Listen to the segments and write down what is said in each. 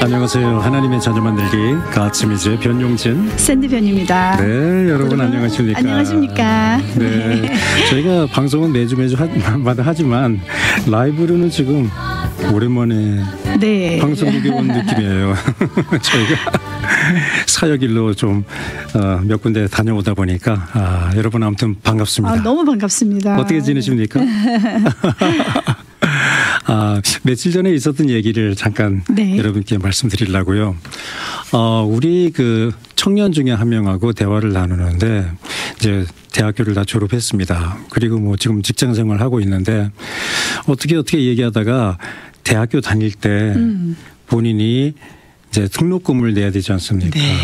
안녕하세요. 하나님의 자녀 만들기 가츠미즈의 변용진 샌디 변입니다. 네, 여러분 안녕하십니까? 안녕하십니까? 네, 저희가 방송은 매주 마다 하지만 라이브로는 지금 오랜만에 네. 방송국에 온 느낌이에요. 저희가 사역일로 좀 몇 군데 다녀오다 보니까 여러분 아무튼 반갑습니다. 너무 반갑습니다. 어떻게 지내십니까? 며칠 전에 있었던 얘기를 잠깐 네. 여러분께 말씀드리려고요. 우리 그 청년 중에 한 명하고 대화를 나누는데 이제 대학교를 다 졸업했습니다. 그리고 뭐 지금 직장 생활을 하고 있는데 어떻게 얘기하다가 대학교 다닐 때 본인이 이제 등록금을 내야 되지 않습니까? 네.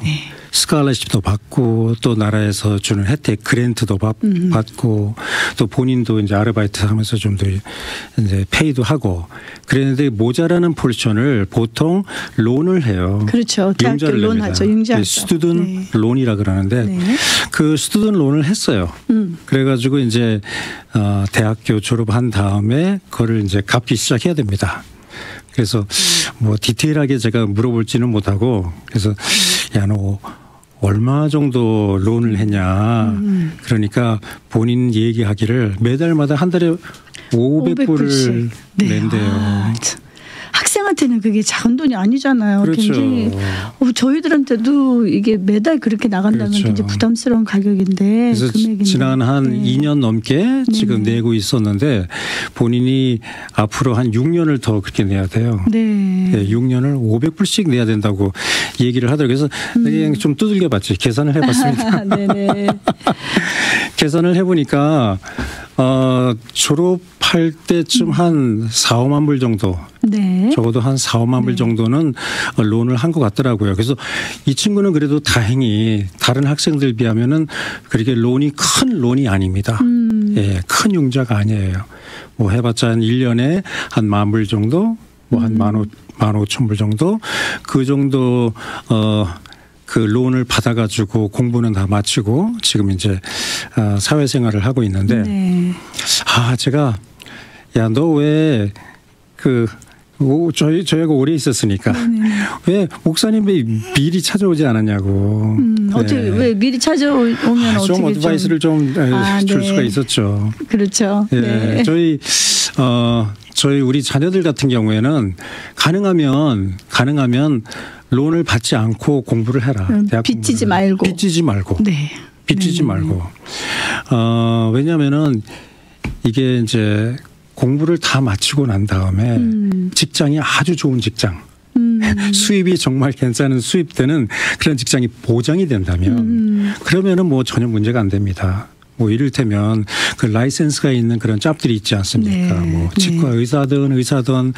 네. 스칼러십도 받고 또 나라에서 주는 혜택 그랜트도 받고 또 본인도 이제 아르바이트 하면서 좀 더 이제 페이도 하고 그랬는데 모자라는 포지션을 보통 론을 해요. 그렇죠. 대학교 론 하죠. 융자하죠. 스튜던 네. 론이라 그러는데 네. 그 스튜던 론을 했어요. 그래가지고 이제 대학교 졸업한 다음에 그거를 이제 갚기 시작해야 됩니다. 그래서 뭐 디테일하게 제가 물어볼지는 못하고 그래서 야, 너 얼마 정도 론을 했냐. 그러니까 본인 얘기하기를 매달마다 한 달에 500불을 네. 낸대요. 학생한테는 그게 작은 돈이 아니잖아요. 그렇죠. 굉장히 저희들한테도 이게 매달 그렇게 나간다면 그렇죠. 굉장히 부담스러운 가격인데 그래서 금액인데. 지난 한 네. 2년 넘게 지금 내고 있었는데 본인이 앞으로 한 6년을 더 그렇게 내야 돼요. 네. 네, 6년을 500불씩 내야 된다고 얘기를 하더라고요. 그래서 그냥 좀 두들겨 봤지. 계산을 해봤습니다. 네네. 계산을 해보니까 졸업할 때쯤 한 4, 5만 불 정도 네. 적어도 한 4, 5만 불 정도는 론을 한 것 같더라고요. 그래서 이 친구는 그래도 다행히 다른 학생들 비하면은 그렇게 큰 론이 아닙니다. 예, 큰 융자가 아니에요. 뭐 해봤자 한 1년에 한 10,000불 정도 뭐 한 15,000불 정도 그 정도 그 론을 받아가지고 공부는 다 마치고 지금 이제 사회생활을 하고 있는데 네. 제가 야, 너 왜 저희하고 오래 있었으니까 왜 목사님이 미리 찾아오지 않았냐고. 어떻게 왜 미리 찾아오면 어떻게 좀 어드바이스를 좀 줄 네. 수가 있었죠. 그렇죠. 예, 네. 저희 우리 자녀들 같은 경우에는 가능하면 론을 받지 않고 공부를 해라. 대학 빚지지 공부를. 말고. 빚지지 말고. 네. 빚지지 말고. 왜냐하면은 이게 이제 공부를 다 마치고 난 다음에 직장이 아주 좋은 직장. 수입이 정말 괜찮은 수입되는 그런 직장이 보장이 된다면 그러면은 뭐 전혀 문제가 안 됩니다. 뭐 이를테면 그 라이센스가 있는 그런 잡들이 있지 않습니까? 네. 뭐 치과 의사든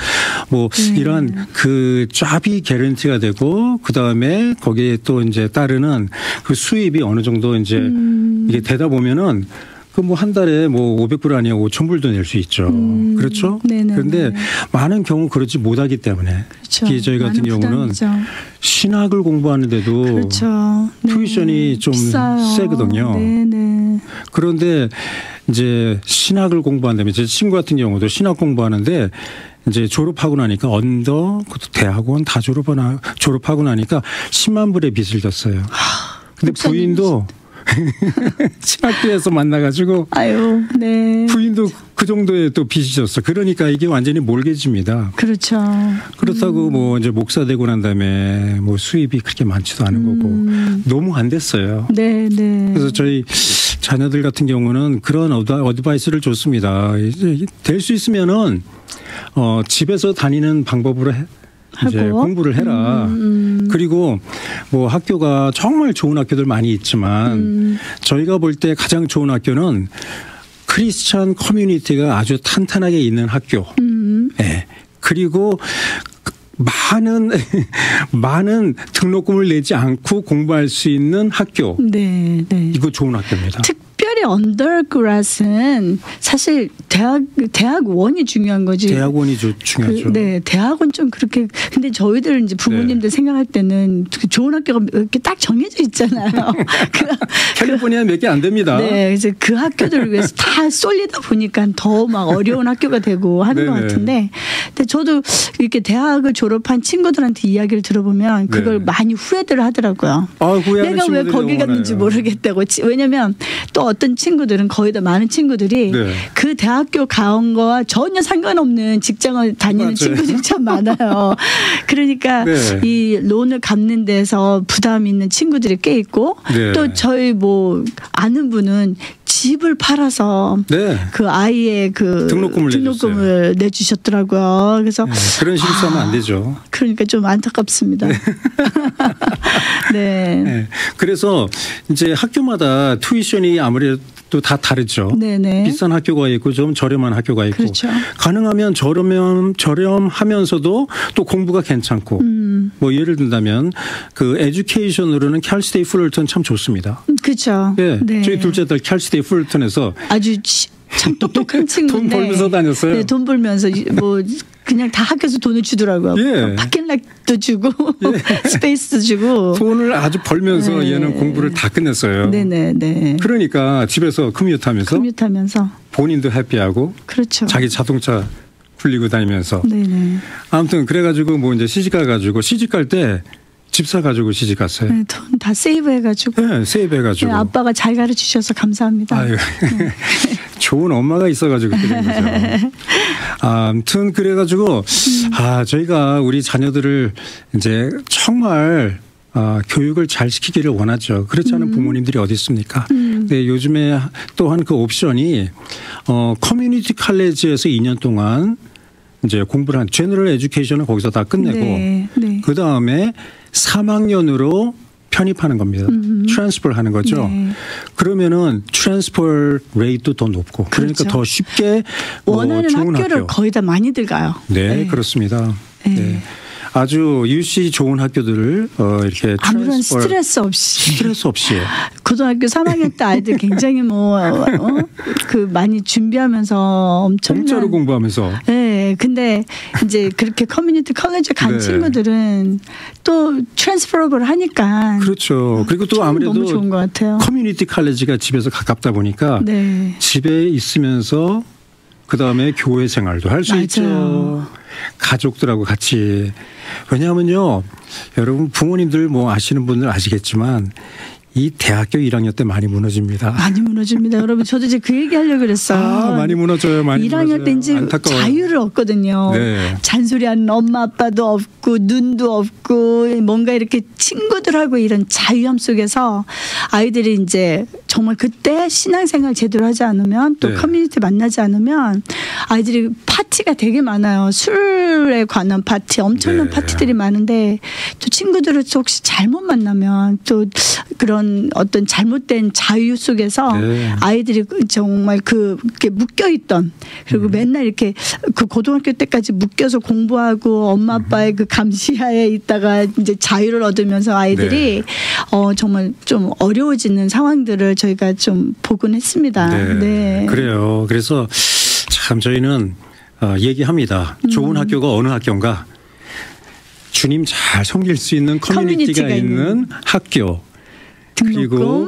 뭐 이러한 그 잡이 개런티가 되고 그 다음에 거기에 또 이제 따르는 그 수입이 어느 정도 이제 이게 되다 보면은 그 뭐 한 달에 뭐 500불 아니야 5,000불도 낼 수 있죠. 그렇죠? 네네. 그런데 많은 경우 그렇지 못하기 때문에 그렇죠. 특히 저희 같은 경우는 부담이죠. 신학을 공부하는데도 그렇죠. 네. 튜이션이 좀 비싸요. 세거든요. 네네. 그런데 이제 신학을 공부한다면 제 친구 같은 경우도 신학 공부하는데 이제 졸업하고 나니까 그것도 대학원 다 졸업하고 나니까 10만 불의 빚을 졌어요. 근데 부인도 신학교에서 만나가지고 네. 부인도 그 정도의 또 빚이 졌어. 그러니까 이게 완전히 몰개집니다. 그렇죠. 그렇다고 뭐 이제 목사 되고 난 다음에 뭐 수입이 그렇게 많지도 않은 거고 너무 안 됐어요. 네. 그래서 저희 자녀들 같은 경우는 그런 어드바이스를 줬습니다. 될 수 있으면은 집에서 다니는 방법으로 이제 공부를 해라. 그리고 뭐 학교가 정말 좋은 학교들 많이 있지만 저희가 볼 때 가장 좋은 학교는 크리스찬 커뮤니티가 아주 탄탄하게 있는 학교. 네. 그리고 많은 등록금을 내지 않고 공부할 수 있는 학교. 네. 이거 좋은 학교입니다. 특별히 언더그라스는 사실 대학원이 중요한 거지. 대학원이 중요하죠. 네, 대학원 좀 그렇게. 근데 저희들 이제 부모님들 생각할 때는 좋은 학교가 이렇게 딱 정해져 있잖아요. 캘리포니아 몇 개 안 됩니다. 네, 이제 그 학교들을 위해서 다 쏠리다 보니까 더 막 어려운 학교가 되고 하는 것 같은데, 근데 저도 이렇게 대학을 졸업한 친구들한테 이야기를 들어보면 그걸 많이 후회들 하더라고요. 내가 왜 거기 갔는지 모르겠다고. 왜냐면 또 어떤 친구들은 거의 다 많은 친구들이 그 대학교 가온 거와 전혀 상관없는 직장을 다니는 친구들이 참 많아요. 그러니까 이 론을 갚는 데서 부담 있는 친구들이 꽤 있고 또 저희 뭐 아는 분은 집을 팔아서 그 아이의 그 등록금을 내주셨더라고요. 그래서 그런 실수하면 안 되죠. 그러니까 좀 안타깝습니다. 네. 그래서 이제 학교마다 투이션이 아무래도 다 다르죠. 비싼 학교가 있고 좀 저렴한 학교가 있고 가능하면 저렴하면서도 또 공부가 괜찮고 뭐 예를 든다면 그 에듀케이션으로는 캘스테이 풀lerton 참 좋습니다. 그렇죠. 저희 둘째 딸 캘스테이 풀lerton에서 아주 참 똑똑한 친구인데 돈 벌면서 다녔어요. 돈 벌면서 뭐 그냥 다 학교에서 돈을 주더라고요. 파켓락도 주고 스페이스도 주고 돈을 아주 벌면서 얘는 공부를 다 끝냈어요. 그러니까 집에서 커뮤트하면서 본인도 해피하고 자기 자동차 굴리고 다니면서 아무튼 그래가지고 뭐 이제 시집 가가지고 시집 갈 때 집 사가지고 시집 갔어요. 돈 다 세이브해가지고. 세이브해가지고. 아빠가 잘 가르치셔서 감사합니다. 좋은 엄마가 있어가지고 그런 거죠. 아무튼 그래가지고 저희가 우리 자녀들을 이제 정말 교육을 잘 시키기를 원하죠. 그렇지 않은 부모님들이 어디 있습니까? 근데 요즘에 또한 그 옵션이 커뮤니티 칼리지에서 2년 동안 이제 공부를 한 제너럴 에듀케이션을 거기서 다 끝내고 그 다음에 3학년으로 편입하는 겁니다. 트랜스퍼를 하는 거죠. 그러면은 트랜스퍼 레이트도 더 높고 그러니까 더 쉽게 원하는 좋은 학교를 거의 다 많이들 가요. 그렇습니다. 아주 UC 좋은 학교들을 이렇게 아무런 스트레스 없이 고등학교 3학년 때 아이들 굉장히 그 많이 준비하면서 엄청난 공짜로 공부하면서 근데 이제 그렇게 커뮤니티 컬리지 간 친구들은 또 트랜스퍼블 하니까 그렇죠. 그리고 또 아무래도 너무 좋은 것 같아요. 커뮤니티 칼리지가 집에서 가깝다 보니까 집에 있으면서 그다음에 교회 생활도 할 수 있죠. 가족들하고 같이. 왜냐하면요. 여러분 부모님들 뭐 아시는 분들 아시겠지만 이 대학교 1학년 때 많이 무너집니다. 많이 무너집니다. 여러분 저도 이제 그 얘기 하려고 그랬어요. 많이 무너져요. 1학년 때 이제 안타까워요. 자유를 얻거든요. 잔소리하는 엄마 아빠도 없고 눈도 없고 뭔가 이렇게 친구들하고 이런 자유함 속에서 아이들이 이제 정말 그때 신앙생활 제대로 하지 않으면 또 커뮤니티 만나지 않으면 아이들이 파티가 되게 많아요. 술에 관한 파티 엄청난 파티들이 많은데 또 친구들을 혹시 잘못 만나면 또 그런 어떤 잘못된 자유 속에서 아이들이 정말 그게 묶여 있던 그리고 맨날 이렇게 그 고등학교 때까지 묶여서 공부하고 엄마 아빠의 그 감시하에 있다가 이제 자유를 얻으면서 아이들이 정말 좀 어려워지는 상황들을 저희가 좀 보곤 했습니다. 그래요. 그래서 참 저희는 얘기합니다. 좋은 학교가 어느 학교인가? 주님 잘 섬길 수 있는 커뮤니티가 있는 학교. 그리고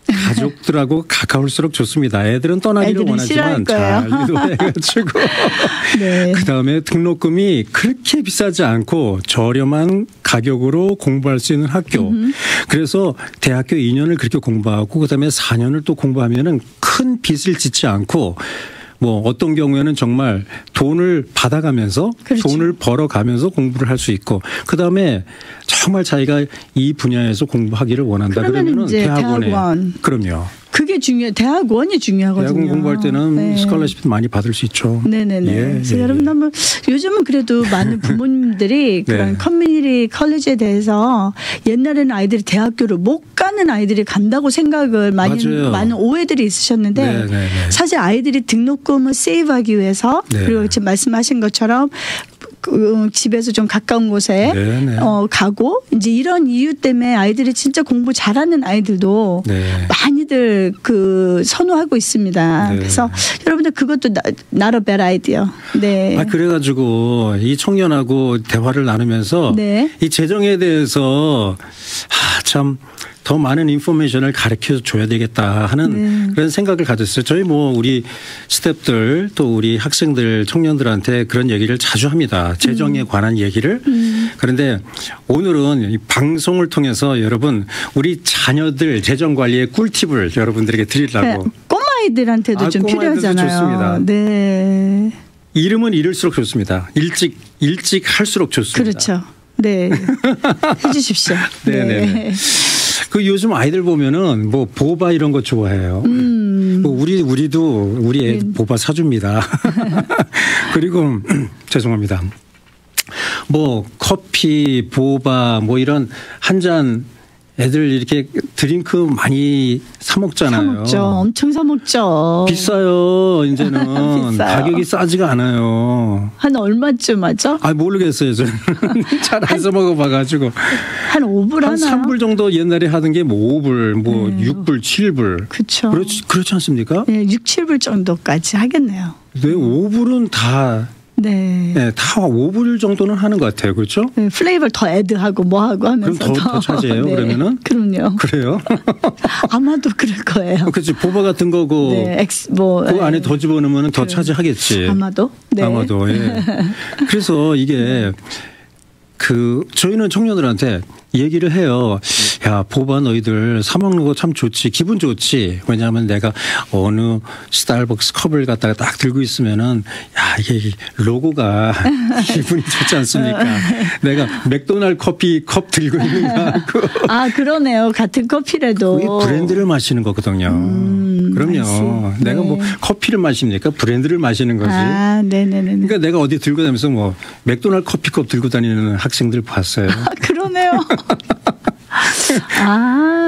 가족들하고 가까울수록 좋습니다. 애들은 떠나기를 원하지만 잘 유도해가지고 그다음에 등록금이 그렇게 비싸지 않고 저렴한 가격으로 공부할 수 있는 학교. 그래서 대학교 2년을 그렇게 공부하고 그다음에 4년을 또 공부하면은 큰 빚을 짓지 않고 뭐 어떤 경우에는 정말 돈을 받아가면서 돈을 벌어가면서 공부를 할 수 있고 그다음에 정말 자기가 이 분야에서 공부하기를 원한다 그러면은 대학원에 그럼요. 그게 대학원이 중요하거든요. 대학원 공부할 때는 스칼러십도 많이 받을 수 있죠. 그래서 여러분 한번 요즘은 그래도 많은 부모님들이 그런 커뮤니티 컬리지에 대해서 옛날에는 아이들이 대학교를 못 가는 아이들이 간다고 생각을 많은 오해들이 있으셨는데 사실 아이들이 등록금을 세이브하기 위해서 그리고 지금 말씀하신 것처럼 집에서 좀 가까운 곳에 가고 이제 이런 이유 때문에 아이들이 진짜 공부 잘하는 아이들도 많이들 선호하고 있습니다. 네. 그래서 여러분들 그것도 not a bad idea. 네. 그래가지고 이 청년하고 대화를 나누면서 이 재정에 대해서 참 더 많은 인포메이션을 가르쳐 줘야 되겠다 하는 그런 생각을 가졌어요. 저희 우리 스태프들 또 우리 학생들 청년들한테 그런 얘기를 자주 합니다. 재정에 관한 얘기를. 그런데 오늘은 이 방송을 통해서 여러분 우리 자녀들 재정 관리의 꿀팁을 여러분들에게 드리려고. 꼬마 아이들한테도 좀 필요하잖아요. 좋습니다. 네. 이름은 이를수록 좋습니다. 일찍 할수록 좋습니다. 그렇죠. 네. 해주십시오. 네. 요즘 아이들 보면은 보바 이런 거 좋아해요. 우리도 우리 애 보바 사줍니다. 그리고 죄송합니다. 커피, 보바 이런 한 잔 애들 이렇게 드링크 많이 사 먹잖아요. 사 먹죠. 엄청 사 먹죠. 비싸요. 이제는 비싸요. 가격이 싸지가 않아요. 한 얼마쯤 하죠? 모르겠어요. 저는 잘 안 사 먹어봐가지고 한 5불 한 하나요? 3불 정도 옛날에 하던 게 5불, 6불, 7불. 그렇죠. 그렇지 않습니까? 네, 6, 7불 정도까지 하겠네요. 네, 5불은 다. 네, 다 5불 정도는 하는 것 같아요. 그렇죠? 네, 플레이버 더 애드하고 하고 하면서 그럼 더 차지해요. 네, 그러면은? 그럼요. 그래요? 아마도 그럴 거예요. 그렇지. 보바 같은 거고 그 안에 더 집어넣으면 더 차지하겠지. 아마도. 네. 아마도. 예. 그래서 이게 저희는 청년들한테 얘기를 해요. 야, 보바 너희들 사 먹는 거 참 좋지. 기분 좋지. 왜냐하면 내가 어느 스타벅스 컵을 갖다가 딱 들고 있으면은 이게 로고가 기분이 좋지 않습니까? 내가 맥도날드 커피 컵 들고 있는 거 같고. 그러네요. 같은 커피라도. 그게 브랜드를 마시는 거거든요. 그럼요. 내가 커피를 마십니까? 브랜드를 마시는 거지. 네네네. 그러니까 내가 어디 들고 다니면서 맥도날드 커피컵 들고 다니는 학생들 봤어요. 그러네요.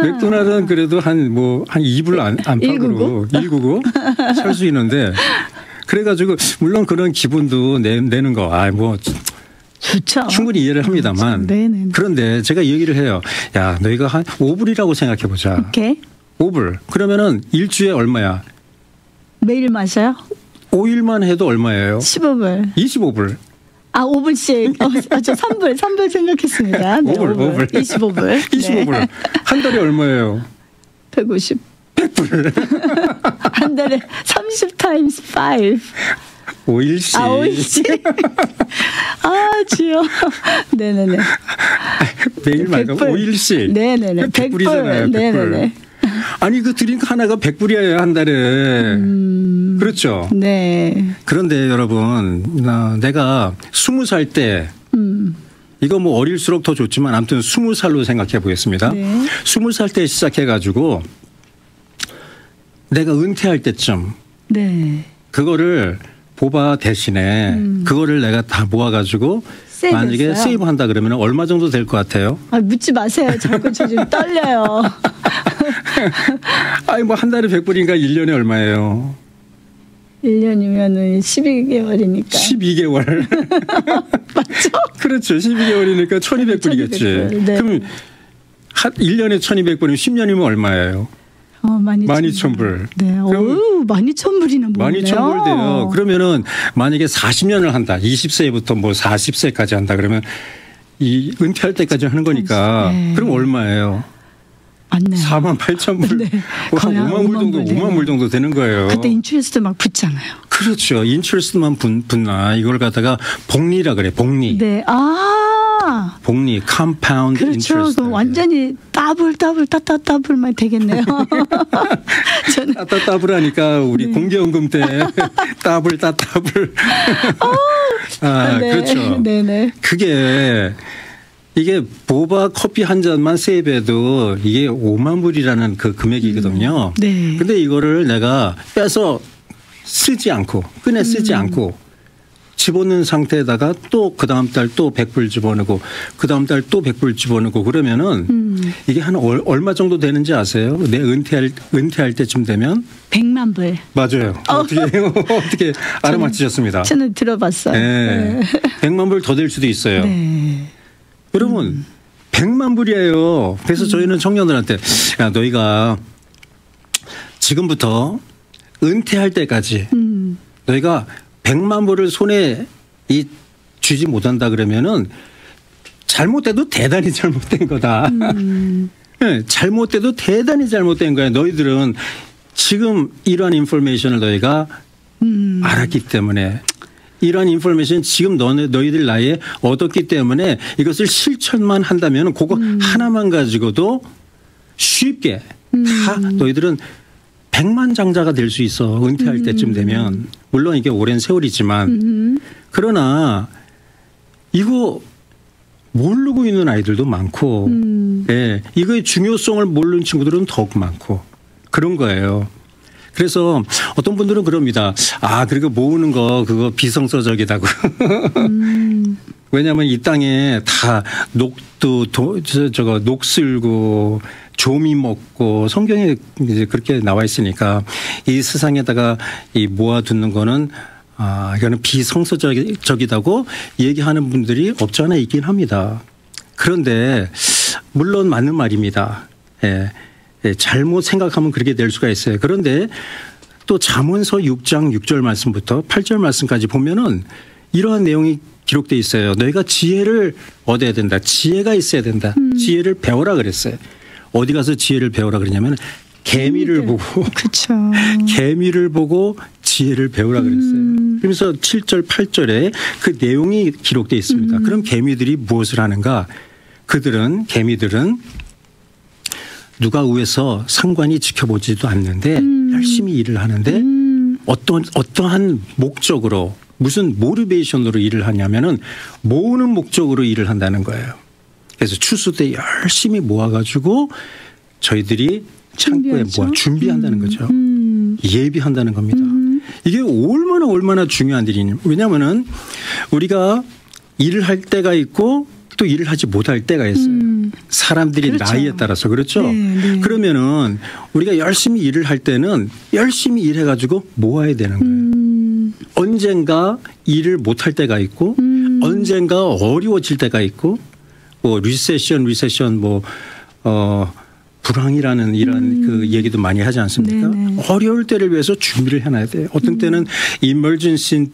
맥도날드는 그래도 한 2불 안팎으로 199 살 수 있는데 그래가지고 물론 그런 기분도 내는 거 좋죠. 충분히 이해를 합니다만 그런데 제가 얘기를 해요. 야, 너희가 한 5불이라고 생각해 보자. 오케이. 5불. 그러면은 일주에 얼마야? 매일 마셔요? 5일만 해도 얼마예요? 15불. 25불. 5불씩. 저 3불 생각했습니다. 네, 5불. 25불. 25불. 네. 한 달에 얼마예요? 150. 100불. 한 달에 30 times 5. 5일씩. 5일씩. 주여. 네네네. 매일 말고 5일씩. 네네네. 100불이잖아요. 100불. 네네네. 아니 그 드링크 하나가 100불이에요 한 달에. 그렇죠. 네. 그런데 여러분 내가 20살 때 이거 어릴수록 더 좋지만 아무튼 20살로 생각해 보겠습니다. 20살 때 시작해 가지고 내가 은퇴할 때쯤 그거를 보바 대신에 그거를 내가 다 모아 가지고 만약에 세이브한다 그러면 얼마 정도 될 것 같아요? 묻지 마세요. 자꾸 저 지금 떨려요. 한 달에 100불인가 1년에 얼마예요? 1년이면은 12개월이니까. 12개월. 맞죠? 그렇죠. 12개월이니까 1200불이겠지. 네. 그럼 1년에 1200불이면 10년이면 얼마예요? 12,000불. 네. 오, 12,000불이나 모으네요. 12,000불 돼요. 그러면은 만약에 40년을 한다. 20세부터 40세까지 한다. 그러면 이 은퇴할 때까지 하는 거니까 그럼 얼마예요? 맞네요. 48,000불. 네. 한 5만 불 정도, 5만 불 정도 되는 거예요. 그때 인트레스트 막 붙잖아요. 그렇죠. 인트레스트만 붙나. 이걸 갖다가 복리라 그래. 복리. 네. 복리, compound interest. 그렇죠. 그럼 완전히 따블만 되겠네요. 저는 따블하니까 우리 공개연금 때 따블. 네. 그렇죠. 네네. 이게 보바 커피 한 잔만 세입해도 이게 5만 불이라는 그 금액이거든요. 네. 근데 이거를 내가 빼서 쓰지 않고 꺼내 쓰지 않고 집어넣는 상태에다가 또 그 다음 달 또 100불 집어넣고 그 다음 달 또 100불 집어넣고 그러면은 이게 한 얼마 정도 되는지 아세요? 내 은퇴할 때쯤 되면 100만 불. 맞아요. 어떻게 알아맞히셨습니다. 저는 들어봤어요. 네. 100만 불 더 될 수도 있어요. 네. 여러분 100만 불이에요. 그래서 저희는 청년들한테 야 너희가 지금부터 은퇴할 때까지 너희가 100만 불을 손에 쥐지 못한다 그러면은 잘못돼도 대단히 잘못된 거다. 네, 잘못돼도 대단히 잘못된 거야. 너희들은 지금 이러한 인포메이션을 너희가 알았기 때문에 이러한 인포메이션 지금 너희들 나이에 얻었기 때문에 이것을 실천만 한다면 그거 하나만 가지고도 쉽게 다 너희들은 백만장자가 될 수 있어. 은퇴할 때쯤 되면. 물론 이게 오랜 세월이지만 그러나 이거 모르고 있는 아이들도 많고 예, 이거의 중요성을 모르는 친구들은 더욱 많고 그런 거예요. 그래서 어떤 분들은 그럽니다. 아, 그리고 모으는 거 그거 비성서적이다고. 왜냐하면 이 땅에 다 녹 쓸고 조미 먹고 성경에 이제 그렇게 나와 있으니까 이 세상에다가 이 모아두는 거는 이거는 비성서적이다고 얘기하는 분들이 없지 않아 있긴 합니다. 그런데 물론 맞는 말입니다. 예. 잘못 생각하면 그렇게 될 수가 있어요. 그런데 또 잠언서 6장 6절 말씀부터 8절 말씀까지 보면은 이러한 내용이 기록되어 있어요. 너희가 지혜를 얻어야 된다. 지혜가 있어야 된다. 지혜를 배워라 그랬어요. 어디 가서 지혜를 배워라 그러냐면 개미를 보고 그렇죠. 개미를 보고 지혜를 배우라 그랬어요. 그래서 7절 8절에 그 내용이 기록되어 있습니다. 그럼 개미들이 무엇을 하는가? 개미들은 누가 위에서 상관이 지켜보지도 않는데 열심히 일을 하는데 어떠한 목적으로 무슨 모티베이션으로 일을 하냐면은 모으는 목적으로 일을 한다는 거예요. 그래서 추수 때 열심히 모아가지고 저희들이 창고에 모아 준비한다는 거죠. 예비한다는 겁니다. 이게 얼마나 중요한 일이냐. 왜냐하면은 우리가 일을 할 때가 있고 또 일을 하지 못할 때가 있어요. 사람들이 그렇죠. 나이에 따라서 그렇죠. 네. 그러면은 우리가 열심히 일을 할 때는 열심히 일해가지고 모아야 되는 거예요. 언젠가 일을 못할 때가 있고 언젠가 어려워질 때가 있고 뭐 리세션 불황이라는 이런 그 얘기도 많이 하지 않습니까? 네네. 어려울 때를 위해서 준비를 해놔야 돼요. 어떤 때는 emergency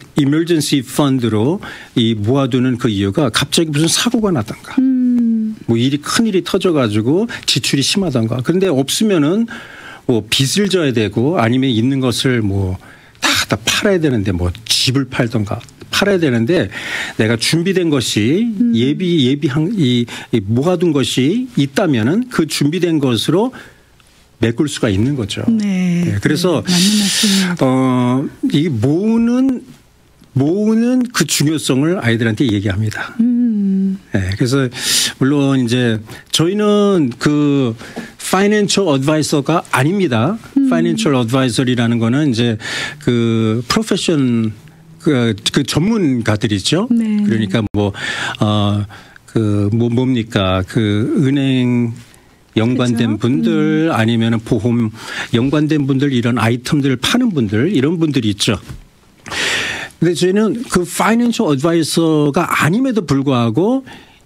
fund로 이 모아두는 그 이유가 갑자기 무슨 사고가 나던가 뭐 큰 일이 터져가지고 지출이 심하던가. 그런데 없으면은 뭐 빚을 져야 되고 아니면 있는 것을 뭐 다 팔아야 되는데 뭐 집을 팔던가 팔아야 되는데 내가 준비된 것이 모아둔 것이 있다면은 그 준비된 것으로 메꿀 수가 있는 거죠. 네. 네. 그래서 이 모으는 그 중요성을 아이들한테 얘기합니다. 네. 그래서 물론 이제 저희는 그 파이낸셜 어드바이서가 아닙니다. 파이낸셜 어드바이서리라는 거는 이제 그 프로페션 그 전문가들이죠. 네. 그러니까 뭡니까 그 은행 연관된 그렇죠? 분들 아니면은 보험 연관된 분들 이런 아이템들을 파는 분들 이런 분들이 있죠. 근데 저희는 그 파이낸셜 어드바이서가 아님에도 불구하고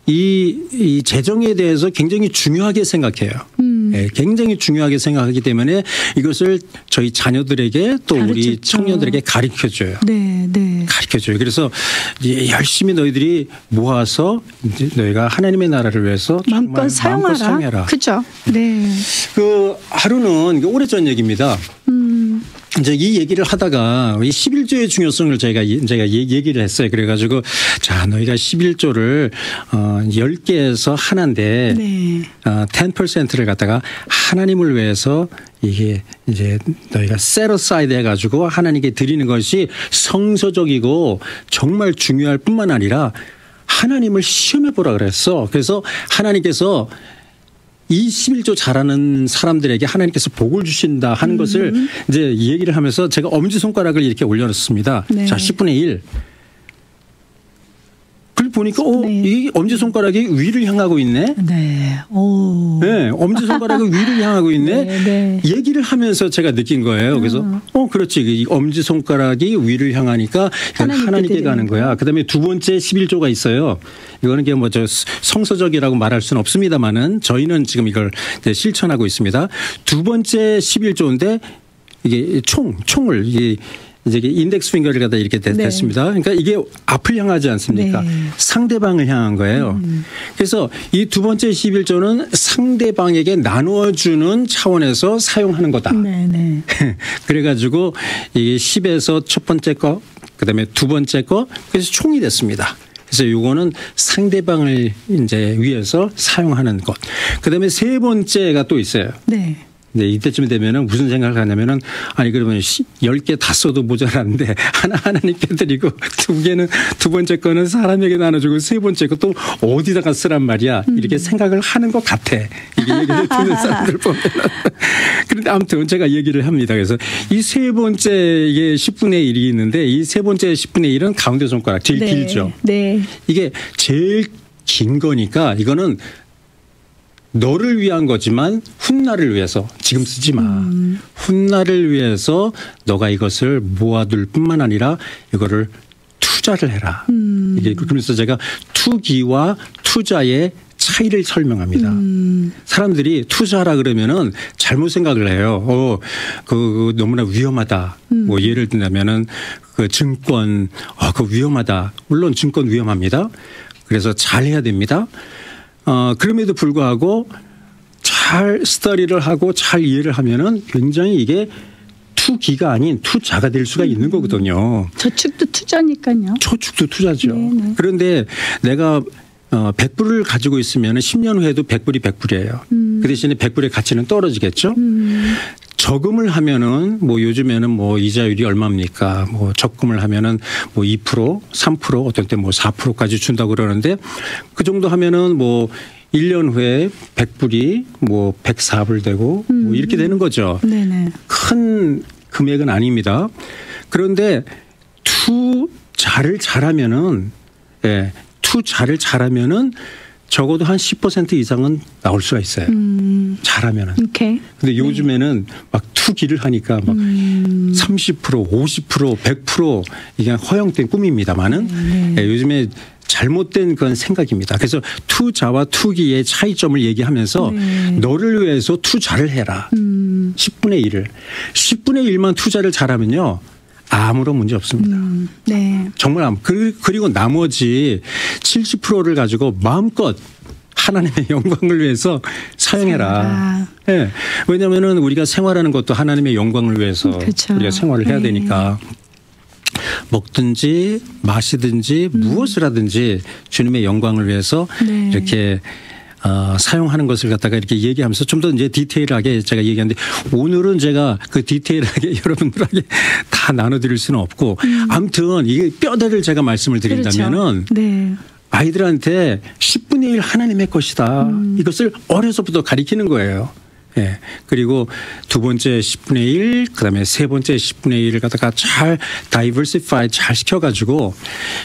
이 재정에 대해서 굉장히 중요하게 생각해요. 네, 굉장히 중요하게 생각하기 때문에 이것을 저희 자녀들에게 또 가르쳤죠. 우리 청년들에게 가르쳐줘요. 네, 네. 가르쳐줘요. 그래서 열심히 너희들이 모아서 이제 너희가 하나님의 나라를 위해서 마음껏 사용하라. 그렇죠. 네. 그 하루는 오래전 얘기입니다. 이제 이 얘기를 하다가 이 11조의 중요성을 제가 얘기를 했어요. 그래가지고 자 너희가 11조를 10개에서 하나인데 네. 10%를 갖다가 하나님을 위해서 이게 이제 너희가 set aside 해가지고 하나님께 드리는 것이 성서적이고 정말 중요할 뿐만 아니라 하나님을 시험해 보라 그랬어. 그래서 하나님께서 이 11조 잘하는 사람들에게 하나님께서 복을 주신다 하는 것을 이제 얘기를 하면서 제가 엄지손가락을 이렇게 올려놓습니다. 네. 자, 10분의 1. 보니까 이 엄지손가락이 위를 향하고 있네. 네. 오. 네, 엄지손가락이 위를 향하고 있네. 네. 얘기를 하면서 제가 느낀 거예요. 그래서 그렇지. 이 엄지손가락이 위를 향하니까 하나님께 가는 거야. 그다음에 두 번째 11조가 있어요. 이거는 뭐 저 성서적이라고 말할 수는 없습니다만은 저희는 지금 이걸 실천하고 있습니다. 두 번째 11조인데 이게 총을 이제 인덱스 핑거를 갖다 이렇게 됐습니다. 그러니까 이게 앞을 향하지 않습니까? 네. 상대방을 향한 거예요. 그래서 이 두 번째 11조는 상대방에게 나누어주는 차원에서 사용하는 거다. 네. 그래가지고 이게 10에서 첫 번째 거, 그다음에 두 번째 거, 그래서 총이 됐습니다. 그래서 이거는 상대방을 이제 위해서 사용하는 것. 그다음에 세 번째가 또 있어요. 네. 네, 이때쯤 되면은 무슨 생각을 하냐면은 아니 그러면 10개 다 써도 모자라는데 하나님께 드리고 두 개는 두 번째 거는 사람에게 나눠주고 세 번째 거 또 어디다가 쓰란 말이야. 이렇게 생각을 하는 것 같아. 이게 얘기를 듣는 사람들 보면. 그런데 아무튼 제가 얘기를 합니다. 그래서 이 세 번째 이게 10분의 1이 있는데 이 세 번째 10분의 1은 가운데 손가락 제일 길죠. 네. 이게 제일 긴 거니까 이거는 너를 위한 거지만 훗날을 위해서 지금 쓰지 마. 훗날을 위해서 너가 이것을 모아둘 뿐만 아니라 이거를 투자를 해라. 이게 그러면서 제가 투기와 투자의 차이를 설명합니다. 사람들이 투자하라 그러면은 잘못 생각을 해요. 그 너무나 위험하다. 뭐 예를 들자면은 그 증권, 그 위험하다. 물론 증권 위험합니다. 그래서 잘 해야 됩니다. 그럼에도 불구하고 잘 스터디를 하고 잘 이해를 하면은 굉장히 이게 투기가 아닌 투자가 될 수가 있는 거거든요. 저축도 투자니까요. 저축도 투자죠. 네네. 그런데 내가 100불을 가지고 있으면 10년 후에도 100불이 100불이에요. 그 대신에 100불의 가치는 떨어지겠죠. 저금을 하면은 뭐 요즘에는 뭐 이자율이 얼마입니까? 뭐 적금을 하면은 뭐 2%, 3% 어떨 때 뭐 4%까지 준다고 그러는데 그 정도 하면은 뭐 1년 후에 100불이 뭐 104불 되고 뭐 이렇게 되는 거죠. 네네. 큰 금액은 아닙니다. 그런데 투자를 잘하면은 투자를 잘하면은 적어도 한 10% 이상은 나올 수가 있어요. 잘하면은. 오케이. 근데 요즘에는 막 투기를 하니까 막 30%, 50%, 100% 이게 허용된 꿈입니다만은 요즘에 잘못된 그런 생각입니다. 그래서 투자와 투기의 차이점을 얘기하면서 너를 위해서 투자를 해라. 10분의 1을. 10분의 1만 투자를 잘하면요. 아무런 문제 없습니다. 네. 정말 그리고 나머지 70%를 가지고 마음껏 하나님의 영광을 위해서 사용해라. 네. 왜냐하면은 우리가 생활하는 것도 하나님의 영광을 위해서 그렇죠. 우리가 생활을 해야 되니까 먹든지 마시든지 무엇을 하든지 주님의 영광을 위해서 이렇게 사용하는 것을 갖다가 이렇게 얘기하면서 좀 더 이제 디테일하게 제가 얘기하는데 오늘은 제가 그 디테일하게 여러분들에게 다 나눠드릴 수는 없고 아무튼 이게 뼈대를 제가 말씀을 드린다면은 그렇죠. 아이들한테 10분의 1 하나님의 것이다. 이것을 어려서부터 가리키는 거예요. 예. 그리고 두 번째 10분의 1, 그다음에 세 번째 10분의 1을 갖다가 잘 다이버시파이 잘 시켜가지고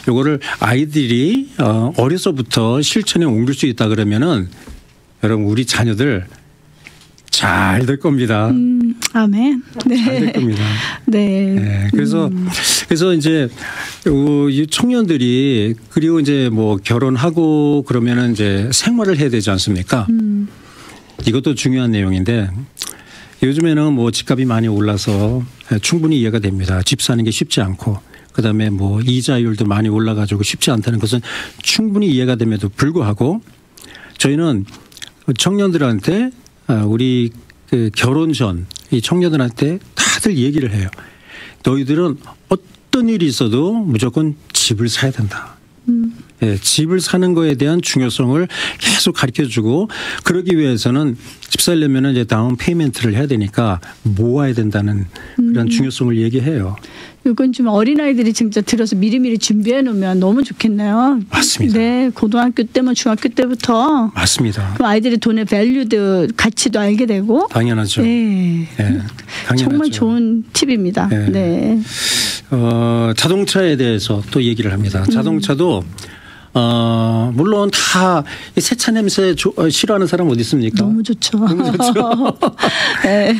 요거를 아이들이 어려서부터 실천에 옮길 수 있다 그러면은 여러분 우리 자녀들 잘 될 겁니다. 아멘. 네. 잘 될 겁니다. 네. 그래서 이제 이 청년들이 그리고 이제 뭐 결혼하고 그러면은 이제 생활을 해야 되지 않습니까? 이것도 중요한 내용인데 요즘에는 뭐 집값이 많이 올라서 충분히 이해가 됩니다. 집 사는 게 쉽지 않고 그다음에 뭐 이자율도 많이 올라가지고 쉽지 않다는 것은 충분히 이해가 됨에도 불구하고 저희는 청년들한테 우리 그 결혼 전 이 청년들한테 다들 얘기를 해요. 너희들은 어떤 일이 있어도 무조건 집을 사야 된다. 집을 사는 거에 대한 중요성을 계속 가르쳐주고 그러기 위해서는 집 살려면 이제 다운 페이멘트를 해야 되니까 모아야 된다는 그런 중요성을 얘기해요. 이건 좀 어린아이들이 진짜 들어서 미리미리 준비해 놓으면 너무 좋겠네요. 맞습니다. 네. 고등학교 때면 중학교 때부터. 맞습니다. 그럼 아이들이 돈의 밸류도 가치도 알게 되고. 당연하죠. 네. 당연하죠. 정말 좋은 팁입니다. 네. 자동차에 대해서 또 얘기를 합니다. 자동차도 물론 다 세차 냄새 싫어하는 사람 어디 있습니까? 너무 좋죠. 너무 좋죠. 네.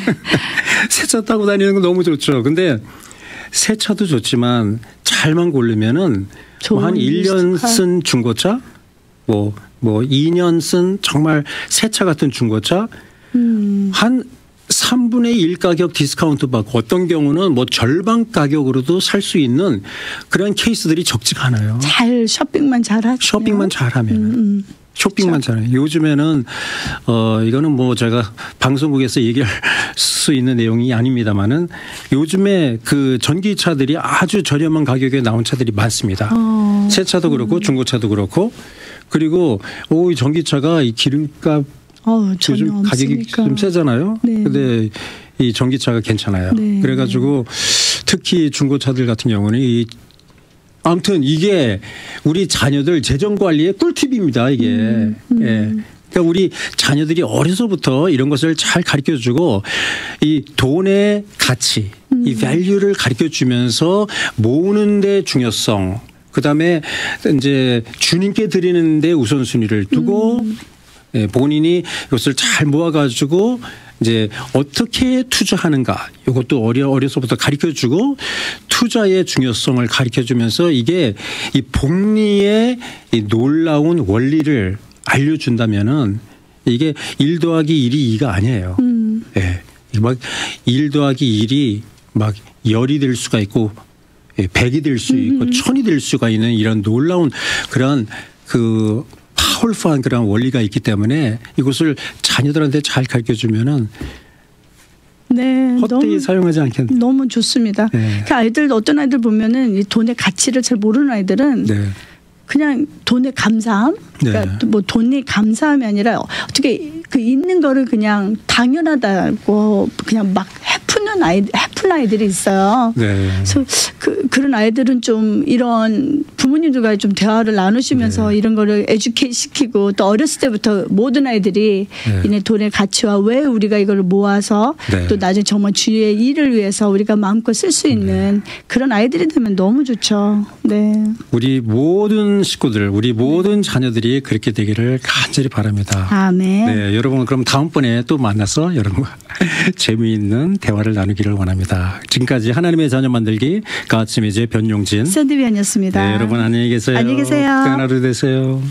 세차 타고 다니는 거 너무 좋죠. 근데 세차도 좋지만 잘만 고르면은 한 1년 쓴 중고차, 뭐 2년 쓴 정말 새차 같은 중고차, 한 3분의 1 가격 디스카운트 받고 어떤 경우는 뭐 절반 가격으로도 살 수 있는 그런 케이스들이 적지가 않아요. 잘 쇼핑만 잘하면. 쇼핑만 잘하면. 쇼핑만 그렇죠. 잘해요. 요즘에는 이거는 뭐 제가 방송국에서 얘기할 수 있는 내용이 아닙니다만은 요즘에 그 전기차들이 아주 저렴한 가격에 나온 차들이 많습니다. 새 차도 그렇고 중고차도 그렇고 그리고 이 전기차가 이 기름값 요즘 가격이 좀 세잖아요. 네. 근데 이 전기차가 괜찮아요. 네. 그래가지고 특히 중고차들 같은 경우는 아무튼 이게 우리 자녀들 재정 관리의 꿀팁입니다. 이게. 예. 그러니까 우리 자녀들이 어려서부터 이런 것을 잘 가르쳐주고 이 돈의 가치, 이 밸류를 가르쳐주면서 모으는 데 중요성, 그다음에 이제 주님께 드리는 데 우선순위를 두고 예, 본인이 이것을 잘 모아가지고 이제 어떻게 투자하는가 이것도 어려서부터 가르쳐주고 투자의 중요성을 가르쳐주면서 이게 이 복리의 이 놀라운 원리를 알려준다면은 이게 1 더하기 1이 2가 아니에요. 예, 막 1 더하기 1이 막 10이 될 수가 있고 100이 될 수 있고 1000이 될 수가 있는 이런 놀라운 그런 그 파워풀한 그런 원리가 있기 때문에 이것을 자녀들한테 잘 가르쳐주면은 네, 헛되이 사용하지 않겠네. 너무 좋습니다. 네. 그 아이들 어떤 아이들 보면은 이 돈의 가치를 잘 모르는 아이들은 네. 그냥 돈의 감사함, 그러니까 네. 뭐 돈이 감사함이 아니라 어떻게 그 있는 거를 그냥 당연하다고 그냥 막 해프는 아이들이 있어요. 네. 그래서 그런 아이들은 좀 이런 부모님들과 좀 대화를 나누시면서 네. 이런 거를 에듀케이트 시키고 또 어렸을 때부터 모든 아이들이 네. 이 돈의 가치와 왜 우리가 이걸 모아서 네. 또 나중에 정말 주의 일을 위해서 우리가 마음껏 쓸 수 있는 그런 아이들이 되면 너무 좋죠. 네. 우리 모든 식구들, 우리 모든 자녀들이 그렇게 되기를 간절히 바랍니다. 아멘. 네, 여러분 그럼 다음번에 또 만나서 여러분과 재미있는 대화를 나누기를 원합니다. 지금까지 하나님의 자녀 만들기 가츠미제 변용진 샌드위안이었습니다. 네, 여러분 안녕히 계세요. 안녕히 계세요. 평안한 하루 되세요.